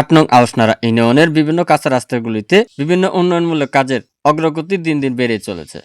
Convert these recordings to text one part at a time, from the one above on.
৮ নং আউশনাড়া ইউনিয়নের বিভিন্ন কাঁচা রাস্তাগুলিতে বিভিন্ন উন্নয়নমূলক কাজের অগ্রগতি দিন দিন বেড়েই চলেছে।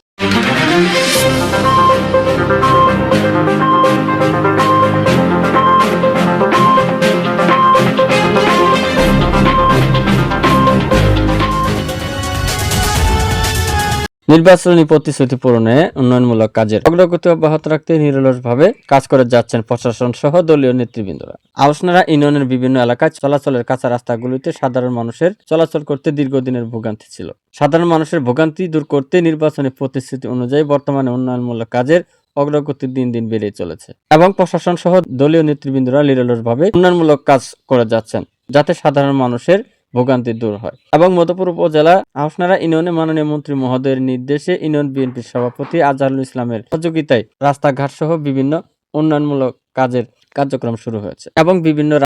নির্বাচনী প্রতিশ্রুতি পূরণে উন্নয়নমূলক কাজের অগ্রগতি অব্যাহত রাখতে নিরলসভাবে কাজ করে যাচ্ছেন প্রশাসন সহ দলীয় নেতৃবৃন্দরা। আউশনাড়া ইউনিয়নের বিভিন্ন এলাকায় চলাচলের কাঁচা রাস্তাগুলিতে সাধারণ মানুষের চলাচল করতে দীর্ঘদিনের ভোগান্তি ছিল। সাধারণ মানুষের ভোগান্তি দূর করতে নির্বাচনী প্রতিশ্রুতি অনুযায়ী বর্তমানে উন্নয়নমূলক কাজের অগ্রগতি দিন দিন বেড়েই চলেছে এবং প্রশাসন সহ দলীয় নেতৃবৃন্দরা নিরলসভাবে উন্নয়নমূলক কাজ করে যাচ্ছেন যাতে সাধারণ মানুষের ভোগান্তি দূর হয়। এবং মধুপুর উপজেলা আউশনাড়া ইউনিয়নে মাননীয় মন্ত্রী মহোদয়ের নির্দেশে ইউনিয়ন বিএনপির সভাপতি আজহারুল ইসলামের সহযোগিতায় রাস্তাঘাট সহ বিভিন্ন উন্নয়নমূলক কাজের কার্যক্রম শুরু হয়েছে এবং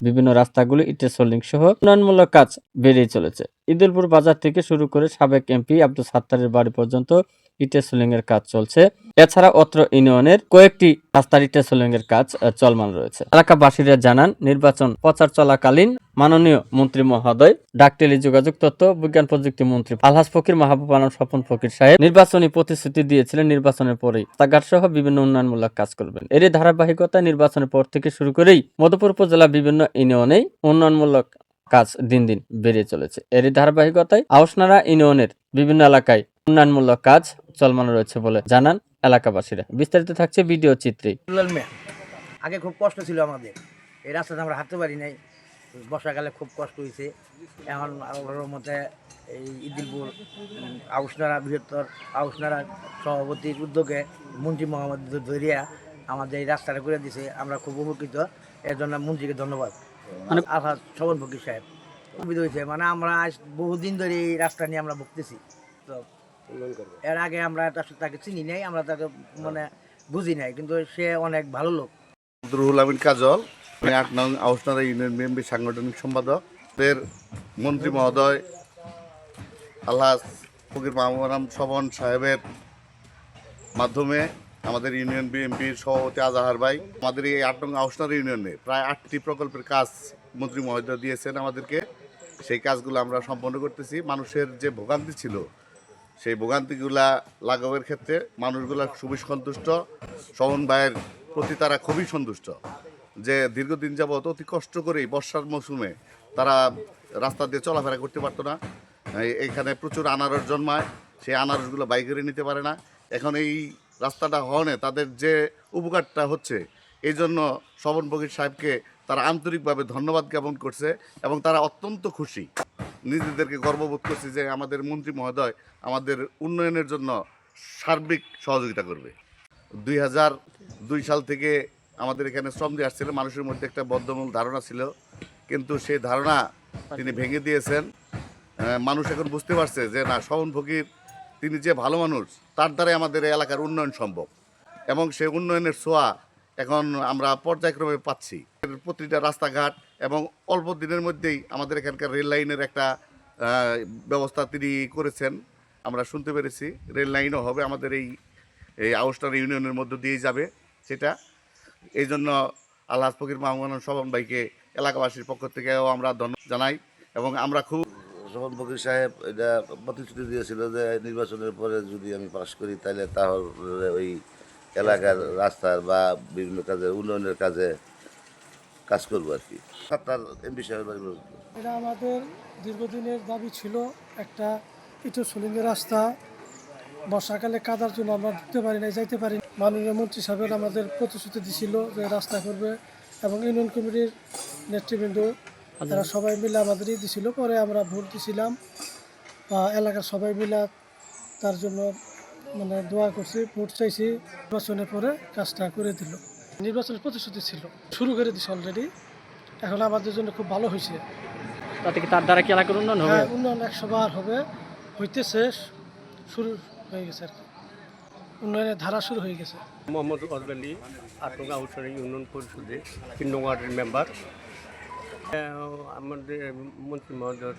বিভিন্ন রাস্তাগুলি ইটের সোলিং সহ উন্নয়নমূলক কাজ বেড়েই চলেছে। ঈদুলপুর বাজার থেকে শুরু করে সাবেক এমপি আব্দুল সাত্তারের বাড়ি পর্যন্ত ইটের সোলিং এর কাজ চলছে। এছাড়া অত্র ইউনিয়নের কয়েকটি রাস্তার ইটের সোলিং এর কাজ চলমান রয়েছে। এলাকাবাসীরা জানান, নির্বাচন প্রচার চলাকালীন মাননীয় মন্ত্রী মহোদয় ডাক টেলি যোগাযোগ তথ্য বিজ্ঞান প্রযুক্তি মন্ত্রী আলহাজ ফকির মাহবুব আলম স্বপন ফকির সাহেব নির্বাচনী প্রতিশ্রুতি দিয়েছিলেন নির্বাচনের পরেই রাস্তাঘাট সহ বিভিন্ন উন্নয়নমূলক কাজ করবেন। এরই ধারাবাহিকতায় নির্বাচনের পর থেকে শুরু করেই মধুপুর উপজেলা বিভিন্ন ইউনিয়নেই উন্নয়নমূলক কাজ দিন দিন বেড়ে চলেছে। এরই ধারাবাহিকতায় আউশনাড়া ইউনিয়নের বিভিন্ন এলাকায় উন্নয়নমূলক কাজ চলমান রয়েছে বলে জানান এলাকাবাসীরা। বিস্তারিত থাকছে ভিডিও চিত্রে। আগে খুব কষ্ট ছিল আমাদের, এই রাস্তাতে আমরা হাঁটতে পারি নাই, বর্ষাকালে খুব কষ্ট হয়েছে। এখন আল্লাহর মতে এই ঈদুলপুর আউশনাড়া বৃহত্তর আউশনাড়া সভাপতির উদ্যোগে মন্ত্রী মোহাম্মদ ধরিয়া আমাদের এই রাস্তাটা করে দিয়েছে, আমরা খুব উপকৃত। এর জন্য মন্ত্রীকে ধন্যবাদ। আলহাজ স্বপন ফকির সাহেব সুবিধা হয়েছে, মানে আমরা আজ বহুদিন ধরে এই রাস্তা নিয়ে আমরা ভুগতেছি। তো এর আগে আমরা তাকে চিনি নাই, আমরা তাকে মানে বুঝি নাই, কিন্তু সে অনেক ভালো লোক। রুহুল আমিন কাজল, ৮ নং আউশনাড়া ইউনিয়ন বিএনপি সাংগঠনিক সম্পাদক। মন্ত্রী মহোদয় আলহাজ ফকির মাহবুব আলম স্বপন সাহেবের মাধ্যমে আমাদের ইউনিয়ন বিএনপির সভাপতি আজহার ভাই আমাদের এই ৮ নং আউশনাড়া ইউনিয়নে প্রায় ৮টি প্রকল্পের কাজ মন্ত্রী মহোদয় দিয়েছেন আমাদেরকে। সেই কাজগুলো আমরা সম্পন্ন করতেছি। মানুষের যে ভোগান্তি ছিল সেই ভোগান্তিগুলা লাঘবের ক্ষেত্রে মানুষগুলা খুবই সন্তুষ্ট। স্বপন ভাইয়ের প্রতি তারা খুবই সন্তুষ্ট যে দীর্ঘদিন যাবৎ অতি কষ্ট করেই বর্ষার মৌসুমে তারা রাস্তা দিয়ে চলাফেরা করতে পারতো না। এখানে প্রচুর আনারস জন্মায়, সেই আনারসগুলো বাইক করে নিতে পারে না। এখন এই রাস্তাটা হওয়ানে তাদের যে উপকারটা হচ্ছে, এই জন্য স্বপন ফকির সাহেবকে তারা আন্তরিকভাবে ধন্যবাদ জ্ঞাপন করছে এবং তারা অত্যন্ত খুশি, নিজেদেরকে গর্ববোধ করছে যে আমাদের মন্ত্রী মহোদয় আমাদের উন্নয়নের জন্য সার্বিক সহযোগিতা করবে। 2002 সাল থেকে আমাদের এখানে শ্রম দিয়ে আসছিলেন। মানুষের মধ্যে একটা বদ্ধমূল ধারণা ছিল, কিন্তু সেই ধারণা তিনি ভেঙে দিয়েছেন। মানুষ এখন বুঝতে পারছে যে না, স্বপন ফকির তিনি যে ভালো মানুষ, তার দ্বারাই আমাদের এই এলাকার উন্নয়ন সম্ভব এবং সেই উন্নয়নের ছোঁয়া এখন আমরা পর্যায়ক্রমে পাচ্ছি। প্রতিটা রাস্তাঘাট এবং অল্প দিনের মধ্যেই আমাদের এখানকার রেল লাইনের একটা ব্যবস্থা তিনি করেছেন, আমরা শুনতে পেরেছি। রেল লাইনও হবে আমাদের এই আউশনাড়া ইউনিয়নের মধ্য দিয়েই যাবে সেটা। এই জন্য আলহাজ ফকির মাহবুব স্বপন ভাইকে এলাকাবাসীর পক্ষ থেকেও আমরা ধন্যবাদ জানাই এবং আমরা খুব স্বপন ফকির সাহেব এটা প্রতিশ্রুতি দিয়েছিল যে নির্বাচনের পরে যদি আমি পাশ করি তাহলে তাহলে ওই এলাকার রাস্তার বা বিভিন্ন কাজে উন্নয়নের কাজে কাজ করবো আর কি। তার এমপি সাহেব এটা আমাদের দীর্ঘদিনের দাবি ছিল, একটা ইটের সোলিংয়ের রাস্তা। বর্ষাকালে কাদার জন্য আমরা ঢুকতে পারি না, যাইতে পারি। মাননীয় মন্ত্রী সাহেবের আমাদের প্রতিশ্রুতি দিছিল যে রাস্তা করবে এবং ইউনিয়ন কমিটির নেতৃবৃন্দ তারা সবাই মিলে আমাদেরই দিছিল। পরে আমরা ভোট দিছিলাম বা এলাকার সবাই মিলে তার জন্য মানে দোয়া করছি, ভোট চাইছি। নির্বাচনের পরে কাজটা করে দিল। নির্বাচনের প্রতিশ্রুতি ছিল, শুরু করে দিছে অলরেডি। এখন আমাদের জন্য খুব ভালো হয়েছে। তাতে কি তার দ্বারা কি এলাকার উন্নয়ন হবে? উন্নয়ন 100 বার হবে, হইতেছে, শুরু হয়ে গেছে আর কি, উন্নয়নের ধারা শুরু হয়ে গেছে। মোহাম্মদ আলী, ৮ নং আউশনাড়া ইউনিয়ন পরিষদের ৩ নং ওয়ার্ডের মেম্বার। আমাদের মন্ত্রী মহোদয়ের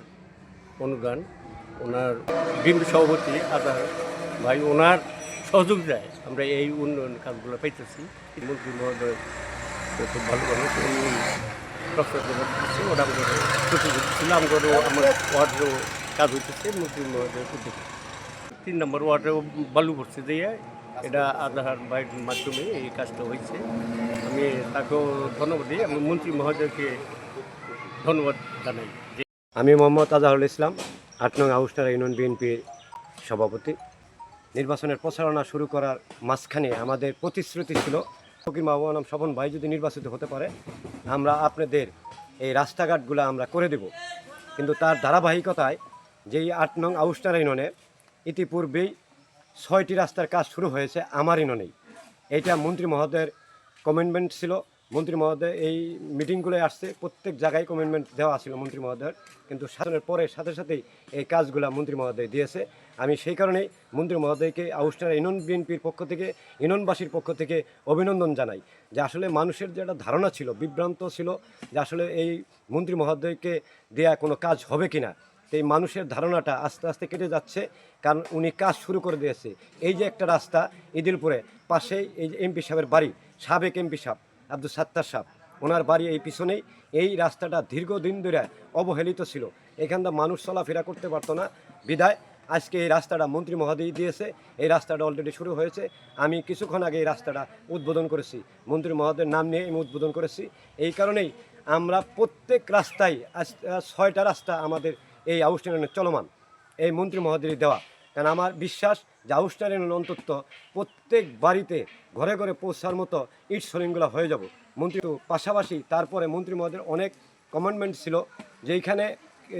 অনুদান, ওনার বিএনপি সভাপতি আজহার ভাই, ওনার সহযোগিতায় আমরা এই উন্নয়ন কাজগুলো পাইতেছি। মন্ত্রী মহোদয় খুব ভালো মানুষ, উনি প্রস্তাব দিচ্ছে, ওটা আমাদের প্রতিযোগী ছিল। আমগরও আমার ওয়ার্ডেরও কাজ হইতেছে মন্ত্রী মহোদয়ের উদ্যোগে। 3 নম্বর ওয়ার্ডেও বালু পড়ছে দিয়ে এটা আধার বাইরের মাধ্যমে এই কাজটা হয়েছে। আমি তাকেও ধন্যবাদ দিই, আমি মন্ত্রী মহোদয়কে ধন্যবাদ জানাই। আমি মোহাম্মদ আজহারুল ইসলাম, 8 নং আউশনারা ইউনিয়ন বিএনপির সভাপতি। নির্বাচনের প্রচারণা শুরু করার মাঝখানে আমাদের প্রতিশ্রুতি ছিল ফকির মাহবুব স্বপন ভাই যদি নির্বাচিত হতে পারে আমরা আপনাদের এই রাস্তাঘাটগুলো আমরা করে দেব। কিন্তু তার ধারাবাহিকতায় যেই 8 নং আউশনারা ইউনিয়নে ইতিপূর্বেই 6টি রাস্তার কাজ শুরু হয়েছে আমার ইউনিয়নেই। এইটা মন্ত্রী মহোদয়ের কমিটমেন্ট ছিল। মন্ত্রী মহোদয় এই মিটিংগুলোয় আসছে, প্রত্যেক জায়গায় কমিটমেন্ট দেওয়া ছিল মন্ত্রী মহোদয়ের, কিন্তু শাসনের পরে সাথে সাথেই এই কাজগুলো মন্ত্রী মহোদয় দিয়েছে। আমি সেই কারণেই মন্ত্রী মহোদয়কে আউশনারা ইউনিয়ন বিএনপির পক্ষ থেকে, ইউনিয়নবাসীর পক্ষ থেকে অভিনন্দন জানাই। যে আসলে মানুষের যে একটা ধারণা ছিল, বিভ্রান্ত ছিল যে আসলে এই মন্ত্রী মহোদয়কে দেয়া কোনো কাজ হবে কিনা, এই মানুষের ধারণাটা আস্তে আস্তে কেটে যাচ্ছে, কারণ উনি কাজ শুরু করে দিয়েছে। এই যে একটা রাস্তা ইদিলপুরে পাশেই এই যে এমপি সাহেবের বাড়ি, সাবেক এমপি সাহেব আব্দুল সাত্তার সাহেব, ওনার বাড়ি এই পিছনেই। এই রাস্তাটা দীর্ঘদিন ধরে অবহেলিত ছিল, এখানটা মানুষ চলাফেরা করতে পারতো না, বিধায় আজকে এই রাস্তাটা মন্ত্রী মহোদয় দিয়েছে। এই রাস্তাটা অলরেডি শুরু হয়েছে। আমি কিছুক্ষণ আগে এই রাস্তাটা উদ্বোধন করেছি, মন্ত্রী মহোদয়ের নাম নিয়ে আমি উদ্বোধন করেছি। এই কারণেই আমরা প্রত্যেক রাস্তায় 6টা রাস্তা আমাদের এই আউশনারা চলমান, এই মন্ত্রী মহোদয় দেওয়া। কারণ আমার বিশ্বাস যে আউশনারা অন্তত প্রত্যেক বাড়িতে ঘরে ঘরে পৌঁছার মতো ইট সলিংগুলো হয়ে যাব মন্ত্রী। পাশাপাশি তারপরে মন্ত্রী মহোদয়ের অনেক কমান্ডমেন্ট ছিল, যেইখানে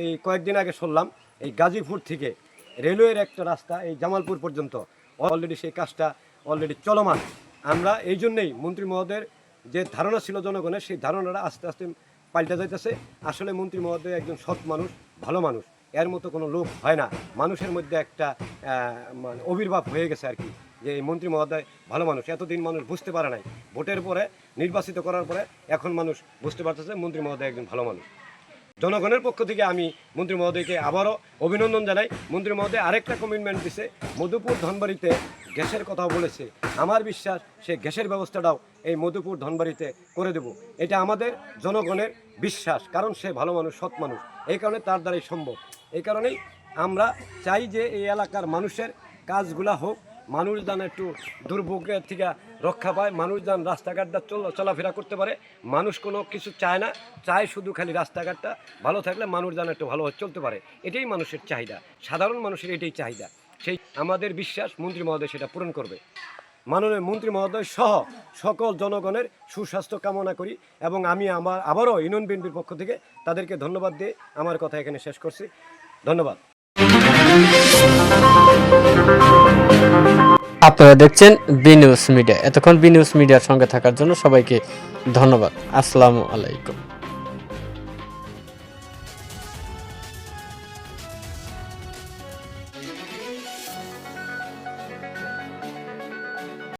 এই কয়েকদিন আগে শুনলাম এই গাজীপুর থেকে রেলওয়ের একটা রাস্তা এই জামালপুর পর্যন্ত অলরেডি সেই কাজটা অলরেডি চলমান। আমরা এই জন্যেই মন্ত্রী মহোদয়ের যে ধারণা ছিল জনগণের, সেই ধারণাটা আস্তে আস্তে পাল্টে যাইতেছে। আসলে মন্ত্রী মহোদয় একজন সৎ মানুষ, ভালো মানুষ, এর মতো কোনো লোক হয় না। মানুষের মধ্যে একটা আবির্ভাব হয়ে গেছে আর কি, যে এই মন্ত্রী মহোদয় ভালো মানুষ। এতদিন মানুষ বুঝতে পারে নাই, ভোটের পরে নির্বাচিত করার পরে এখন মানুষ বুঝতে পারতেছে মন্ত্রী মহোদয় একজন ভালো মানুষ। জনগণের পক্ষ থেকে আমি মন্ত্রী মহোদয়কে আবারও অভিনন্দন জানাই। মন্ত্রী মহোদয় আরেকটা কমিটমেন্ট দিছে, মধুপুর ধনবাড়িতে গ্যাসের কথাও বলেছে। আমার বিশ্বাস সে গ্যাসের ব্যবস্থাটাও এই মধুপুর ধনবাড়িতে করে দেব, এটা আমাদের জনগণের বিশ্বাস, কারণ সে ভালো মানুষ, সৎ মানুষ, এই কারণে তার দ্বারাই সম্ভব। এই কারণেই আমরা চাই যে এই এলাকার মানুষের কাজগুলা হোক, মানুষ যেন একটু দুর্ভোগের থেকে রক্ষা পায়, মানুষ যেন রাস্তাঘাটটা চলাফেরা করতে পারে। মানুষ কোনো কিছু চায় না, চায় শুধু খালি রাস্তাঘাটটা ভালো থাকলে মানুষ যেন একটু ভালোভাবে চলতে পারে। এটাই মানুষের চাহিদা, সাধারণ মানুষের এটাই চাহিদা। সেই আমাদের বিশ্বাস মন্ত্রী মহোদয় সেটা পূরণ করবে। মাননীয় মন্ত্রী মহোদয় সহ সকল জনগণের সুস্বাস্থ্য কামনা করি, এবং আমি আবারও ইউনিয়ন বিএনপির পক্ষ থেকে তাদেরকে ধন্যবাদ দিয়ে আমার কথা এখানে শেষ করছি। ধন্যবাদ। আপনারা দেখছেন বি নিউজ মিডিয়া। এতক্ষণ বি নিউজ মিডিয়ার সঙ্গে থাকার জন্য সবাইকে ধন্যবাদ। আসসালামু আলাইকুম।